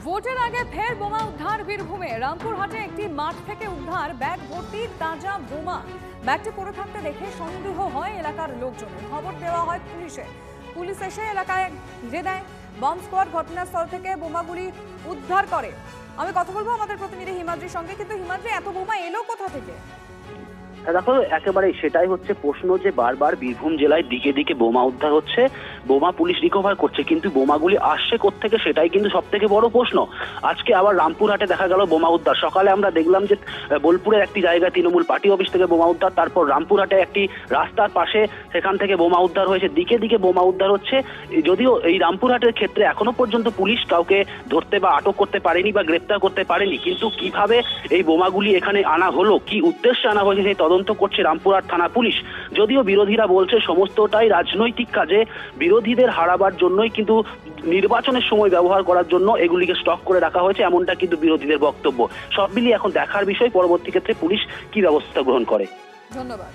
ভোটের আগে ফের বোমা উদ্ধার বীরভূমে। রামপুরহাটে একটি মাঠ থেকে উদ্ধার ব্যাগ ভর্তি তাজা বোমা। ব্যাগটি পড়ে থাকতে দেখে সন্দেহ হয় এলাকার লোকজনের। খবর দেওয়া হয় পুলিশে। পুলিশ এসে এলাকায় ঘিরে দেয়। বম্ব স্কোয়াড ঘটনাস্থল থেকে বোমাগুলি উদ্ধার করে। আমি কথা বলবো আমাদের প্রতিনিধি হিমাদ্রির সঙ্গে, কিন্তু হিমাদ্রি, এত বোমা এলো কোথা থেকে? দেখো, একেবারে সেটাই হচ্ছে প্রশ্ন, যে বারবার বীরভূম জেলায় দিকে দিকে বোমা উদ্ধার হচ্ছে, বোমা পুলিশ রিকভার করছে, কিন্তু বোমাগুলি আসছে কোত্থেকে সেটাই কিন্তু সব থেকে বড় প্রশ্ন। আজকে আবার রামপুরহাটে দেখা গেল বোমা উদ্ধার। সকালে আমরা দেখলাম যে বোলপুরের একটি জায়গায় তৃণমূল পার্টি অফিস থেকে বোমা উদ্ধার, তারপর রামপুরহাটে একটি রাস্তার পাশে সেখান থেকে বোমা উদ্ধার হয়েছে। দিকে দিকে বোমা উদ্ধার হচ্ছে। যদিও এই রামপুরহাটের ক্ষেত্রে এখনো পর্যন্ত পুলিশ কাউকে ধরতে বা আটক করতে পারেনি বা গ্রেপ্তার করতে পারেনি, কিন্তু কিভাবে এই বোমাগুলি এখানে আনা হলো, কি উদ্দেশ্যে আনা হয়েছে সেই তদন্ত করছে রামপুরহাট থানা পুলিশ। যদিও বিরোধীরা বলছে সমস্তটাই রাজনৈতিক কাজে, বিরোধীদের হারাবার জন্যই কিন্তু নির্বাচনের সময় ব্যবহার করার জন্য এগুলিকে স্টক করে রাখা হয়েছে, এমনটা কিন্তু বিরোধীদের বক্তব্য। সব মিলিয়ে এখন দেখার বিষয় পরবর্তী ক্ষেত্রে পুলিশ কি ব্যবস্থা গ্রহণ করে। ধন্যবাদ।